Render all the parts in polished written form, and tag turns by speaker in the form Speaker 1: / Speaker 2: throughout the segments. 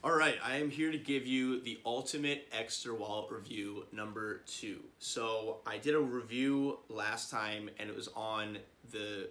Speaker 1: All right, I am here to give you the ultimate Ekster wallet review number 2. So I did a review last time and it was on the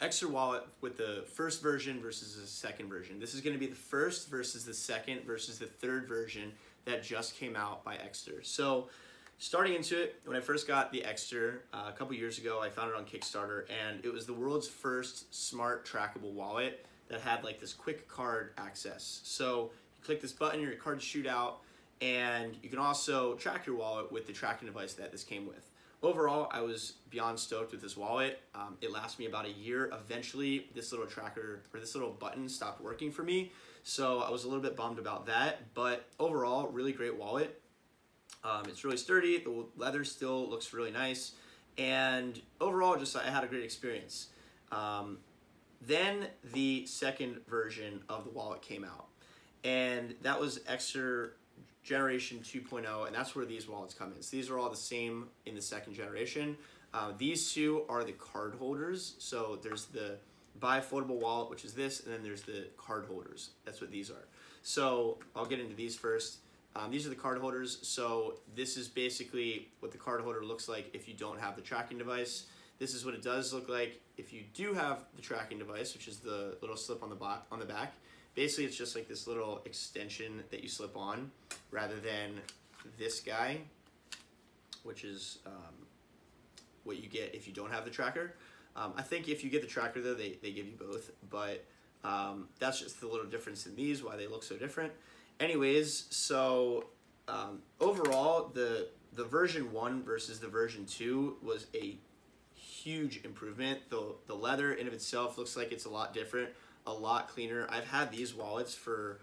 Speaker 1: Ekster wallet with the first version versus the second version. This is going to be the first versus the second versus the third version that just came out by Ekster. So starting into it, when I first got the Ekster a couple years ago, I found it on Kickstarter and it was the world's first smart trackable wallet that had like this quick card access. So click this button, your cards shoot out, and you can also track your wallet with the tracking device that this came with. Overall, I was beyond stoked with this wallet. It lasted me about a year. Eventually, this little tracker or this little button stopped working for me, so I was a little bit bummed about that. But overall, really great wallet. It's really sturdy. The leather still looks really nice, and overall, just I had a great experience. Then the second version of the wallet came out, and that was Ekster Generation 2.0, and that's where these wallets come in. So these are all the same in the second generation. These two are the card holders. So there's the bi-foldable wallet, which is this, and then there's the card holders. That's what these are. So I'll get into these first. These are the card holders. So this is basically what the card holder looks like if you don't have the tracking device. This is what it does look like if you do have the tracking device, which is the little slip on the back. Basically, it's just like this little extension that you slip on rather than this guy, which is what you get if you don't have the tracker. I think if you get the tracker, though, they give you both, but that's just the little difference in these, why they look so different. Anyways, so overall, the version 1 versus the version 2 was a huge improvement. The leather in of itself looks like it's a lot different, a lot cleaner. I've had these wallets for,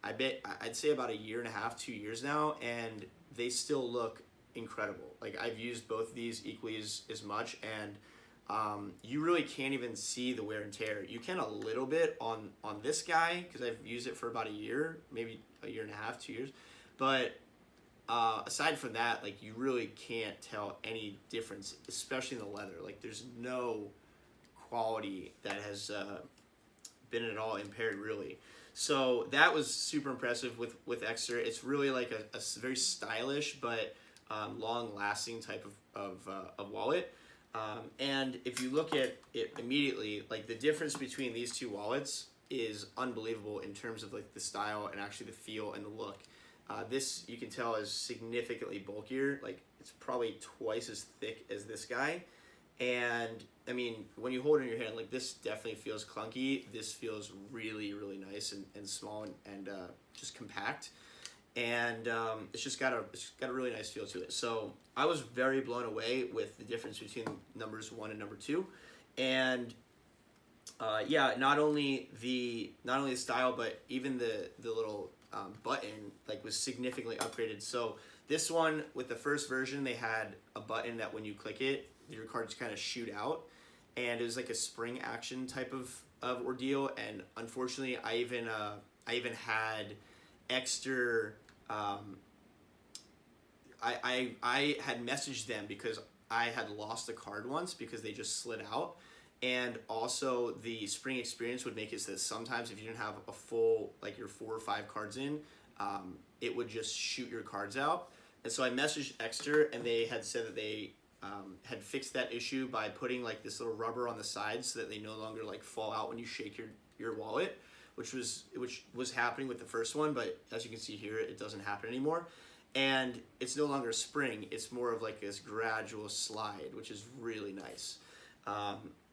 Speaker 1: I'd say about a year and a half, 2 years now, and they still look incredible. Like, I've used both of these equally as much, and you really can't even see the wear and tear. You can a little bit on this guy, because I've used it for about a year, maybe a year and a half, 2 years, but aside from that, like, you really can't tell any difference, especially in the leather. Like, there's no quality that has been at all impaired, really. So that was super impressive with Ekster. It's really like a very stylish but long-lasting type of wallet. And if you look at it immediately, like, the difference between these two wallets is unbelievable in terms of like the style and actually the feel and the look. This, you can tell, is significantly bulkier. Like, it's probably twice as thick as this guy. And I mean, when you hold it in your hand, like, this definitely feels clunky. This feels really, really nice and small and just compact. And it's got a really nice feel to it. So I was very blown away with the difference between numbers 1 and number 2. And yeah, not only the style, but even the little button, like, was significantly upgraded. So this one, with the first version, they had a button that when you click it, your cards kind of shoot out, and it was like a spring action type of ordeal. And unfortunately, I even had Ekster. I had messaged them because I had lost a card once because they just slid out. And also, the spring experience would make it so that sometimes if you didn't have a full, like, your 4 or 5 cards in, it would just shoot your cards out. And so I messaged Ekster, and they had said that they had fixed that issue by putting like this little rubber on the sides so that they no longer like fall out when you shake your wallet, which was happening with the first one, but as you can see here, it doesn't happen anymore. And it's no longer a spring, it's more of like this gradual slide, which is really nice.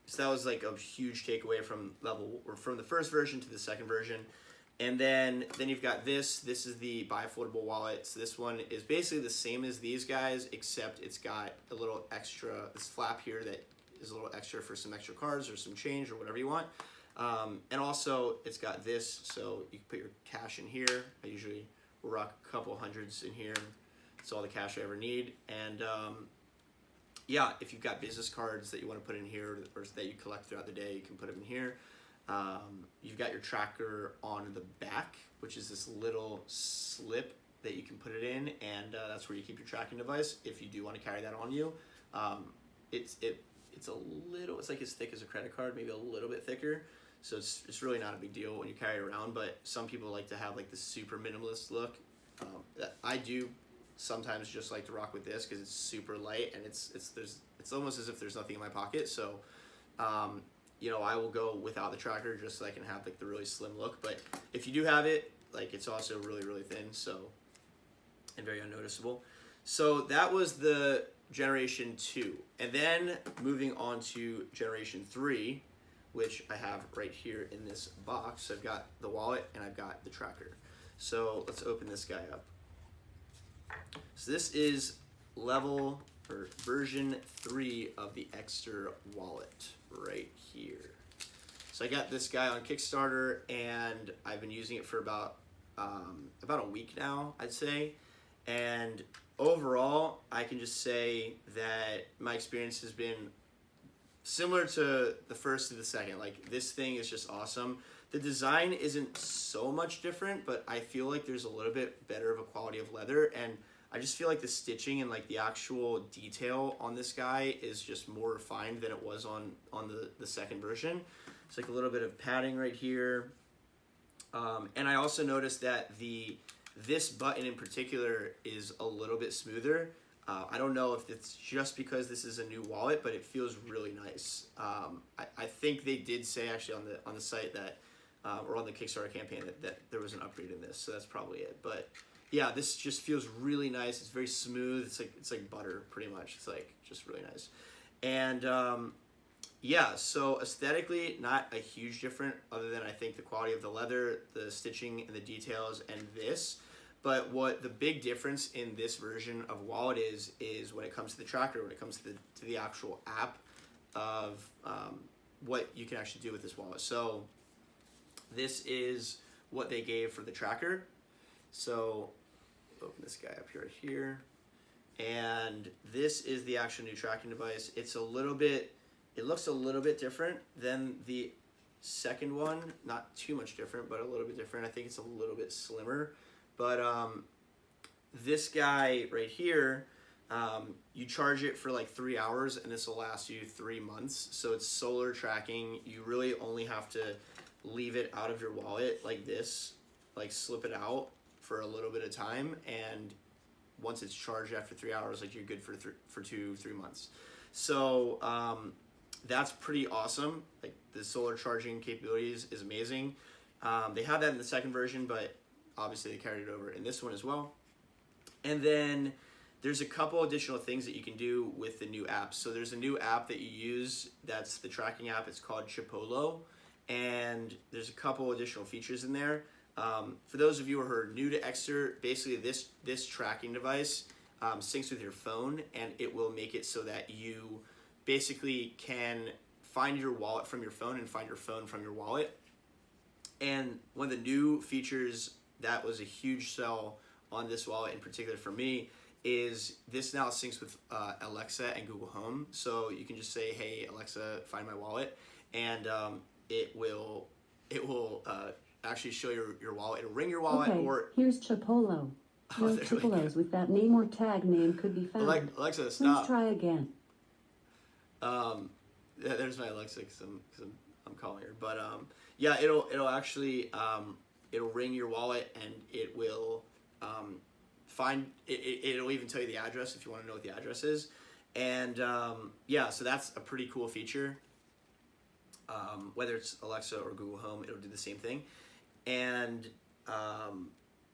Speaker 1: So that was like a huge takeaway from the first version to the second version. And then you've got this is the bi-foldable wallet. So this one is basically the same as these guys, except it's got a little extra, this flap here that is a little extra for some extra cards or some change or whatever you want. And also it's got this, so you can put your cash in here. I usually will rock a couple hundreds in here. It's all the cash I ever need. And yeah, if you've got business cards that you want to put in here or that you collect throughout the day, you can put them in here. You've got your tracker on the back, which is this little slip that you can put it in, and that's where you keep your tracking device if you do want to carry that on you. It's like as thick as a credit card, maybe a little bit thicker. So it's really not a big deal when you carry it around, but some people like to have like the super minimalist look. That I do sometimes just like to rock with this because it's super light and it's almost as if there's nothing in my pocket. So you know, I will go without the tracker just so I can have like the really slim look. But if you do have it, like it's also really thin, so, and very unnoticeable. So that was the generation 2. And then moving on to generation 3, which I have right here in this box. I've got the wallet and I've got the tracker. So let's open this guy up. So this is level or version 3 of the Ekster wallet right here. So I got this guy on Kickstarter and I've been using it for about a week now, I'd say. And overall, I can just say that my experience has been similar to the first to the second. Like, this thing is just awesome. The design isn't so much different, but I feel like there's a little bit better of a quality of leather, and I just feel like the stitching and like the actual detail on this guy is just more refined than it was on the second version. It's like a little bit of padding right here. And I also noticed that this button in particular is a little bit smoother. I don't know if it's just because this is a new wallet, but it feels really nice. I think they did say actually on the site that, or on the Kickstarter campaign that there was an upgrade in this, so that's probably it. But yeah, this just feels really nice. It's very smooth. It's like butter pretty much. It's like just really nice. And yeah, so aesthetically, not a huge difference other than I think the quality of the leather, the stitching and the details, and this. But what the big difference in this version of wallet is when it comes to the tracker, when it comes to the actual app of what you can actually do with this wallet. So this is what they gave for the tracker. So open this guy up here, and this is the actual new tracking device. It looks a little bit different than the second one. Not too much different, but a little bit different. I think it's a little bit slimmer. But this guy right here, you charge it for like 3 hours, and this will last you 3 months. So it's solar tracking. You really only have to leave it out of your wallet like this, like slip it out for a little bit of time, and once it's charged after 3 hours, like you're good for 2-3 months. So that's pretty awesome. Like, the solar charging capabilities is amazing. They have that in the second version, but obviously they carried it over in this one as well. And then there's a couple additional things that you can do with the new apps. So there's a new app that you use that's the tracking app. It's called Chipolo, and there's a couple additional features in there. For those of you who are new to Ekster, basically this tracking device syncs with your phone, and it will make it so that you basically can find your wallet from your phone and find your phone from your wallet. And one of the new features that was a huge sell on this wallet in particular for me is this now syncs with Alexa and Google Home. So you can just say, hey, Alexa, find my wallet, and it will actually show your wallet. It'll ring your wallet.
Speaker 2: Okay,
Speaker 1: or
Speaker 2: here's Chipolo. No Chipolos with that name or tag name could be found.
Speaker 1: Alexa, stop.
Speaker 2: Please try again.
Speaker 1: There's my Alexa because I'm calling her. But yeah, it'll actually it'll ring your wallet, and it will find it. It'll even tell you the address if you want to know what the address is. And yeah, so that's a pretty cool feature. Whether it's Alexa or Google Home, it'll do the same thing. And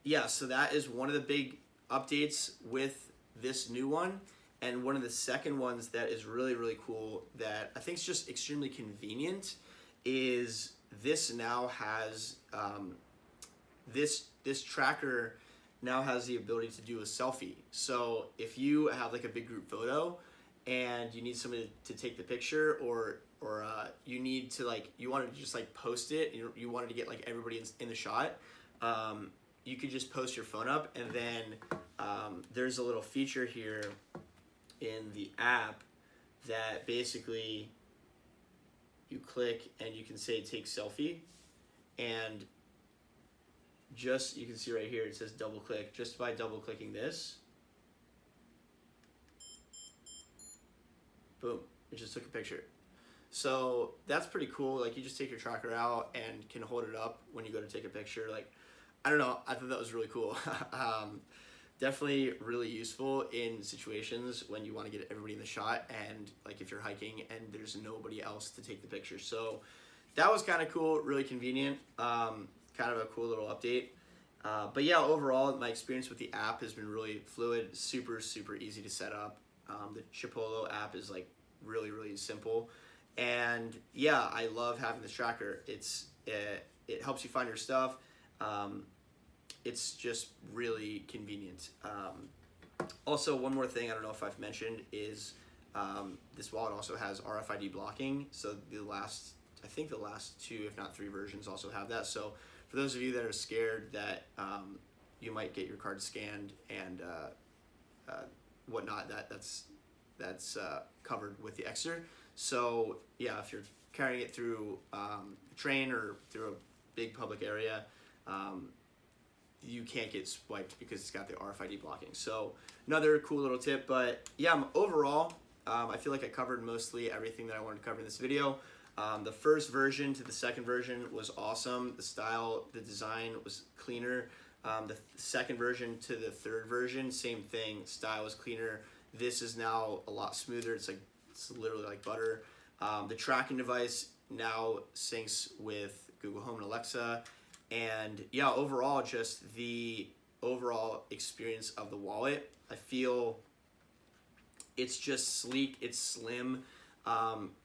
Speaker 1: yeah, so that is one of the big updates with this new one. And one of the second ones that is really cool that I think is just extremely convenient is this now has this tracker now has the ability to do a selfie. So if you have like a big group photo and you need somebody to take the picture, or you need to you wanted to just post it, you wanted to get everybody in the shot, you could just post your phone up, and then there's a little feature here in the app that basically you click and you can say take selfie, and just you can see right here it says double click. Just by double clicking this, boom, it just took a picture. So that's pretty cool. Like, you just take your tracker out and can hold it up when you go to take a picture. Like, I don't know, I thought that was really cool. Definitely really useful in situations when you want to get everybody in the shot, and like if you're hiking and there's nobody else to take the picture. So that was kind of cool, really convenient, kind of a cool little update. But yeah, overall, my experience with the app has been really fluid, super easy to set up. The Chipolo app is like really simple, and yeah, I love having this tracker. It helps you find your stuff. It's just really convenient. Also, one more thing I don't know if I've mentioned is this wallet also has RFID blocking. So I think the last 2, if not 3 versions also have that. So for those of you that are scared that you might get your card scanned and whatnot, that's covered with the Ekster. So yeah, if you're carrying it through a train or through a big public area, you can't get swiped because it's got the RFID blocking. So another cool little tip. But yeah, overall, I feel like I covered mostly everything that I wanted to cover in this video. The first version to the second version was awesome. The style, the design was cleaner. The second version to the third version, same thing. Style was cleaner. This is now a lot smoother. It's literally like butter. The tracking device now syncs with Google Home and Alexa. And yeah, overall, just the overall experience of the wallet, I feel it's just sleek, it's slim.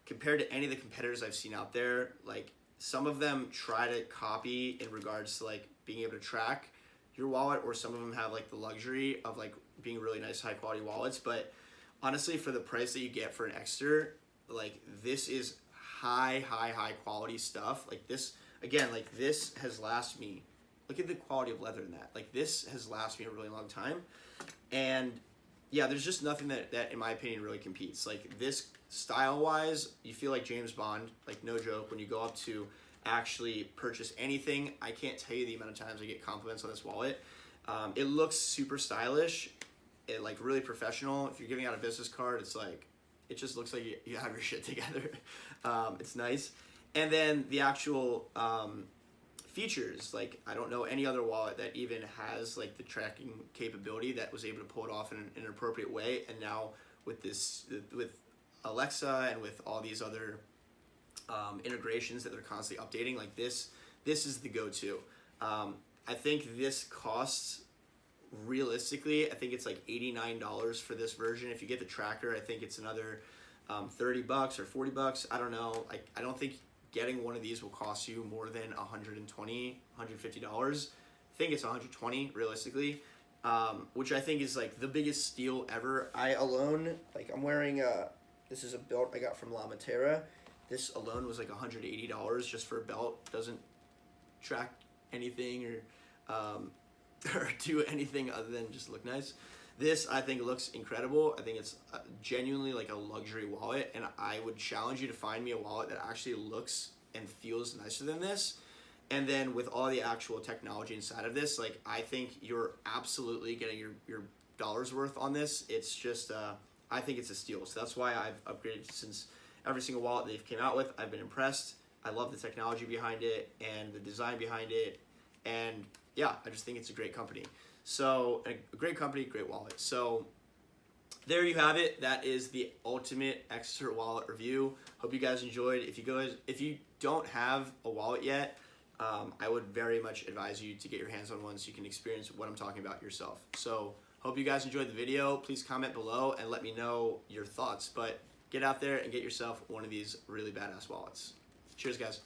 Speaker 1: Compared to any of the competitors I've seen out there, like some of them try to copy in regards to like being able to track your wallet, or some of them have like the luxury of like being really nice, high quality wallets. But honestly, for the price that you get for an Ekster, like this is high quality stuff. Like this, again, like this has lasted me, look at the quality of leather in that. Like this has lasted me a really long time. And yeah, there's just nothing that in my opinion really competes. Like this style wise, you feel like James Bond, like no joke, when you go up to actually purchase anything. I can't tell you the amount of times I get compliments on this wallet. It looks super stylish, it like really professional. If you're giving out a business card, it's like, it just looks like you have your shit together. It's nice. And then the actual features, like I don't know any other wallet that even has like the tracking capability that was able to pull it off in an appropriate way. And now with this, with Alexa and with all these other integrations that they're constantly updating, like this is the go-to. I think this costs, realistically, I think it's like $89 for this version. If you get the tracker, I think it's another $30 or $40. I don't know. I don't think getting one of these will cost you more than $120, $150. I think it's $120 realistically, which I think is like the biggest steal ever. I alone, like I'm wearing this is a belt I got from La Matera. This alone was like $180 just for a belt. Doesn't track anything or do anything other than just look nice. This, I think, looks incredible. I think it's genuinely like a luxury wallet, and I would challenge you to find me a wallet that actually looks and feels nicer than this. And then with all the actual technology inside of this, like I think you're absolutely getting your dollar's worth on this. It's just, I think it's a steal. So that's why I've upgraded since every single wallet they've came out with. I've been impressed. I love the technology behind it and the design behind it. And yeah, I just think it's a great company. So a great company, great wallet. So there you have it. That is the ultimate Ekster wallet review. Hope you guys enjoyed. If you don't have a wallet yet, I would very much advise you to get your hands on one so you can experience what I'm talking about yourself. So hope you guys enjoyed the video. Please comment below and let me know your thoughts. But get out there and get yourself one of these really badass wallets. Cheers, guys.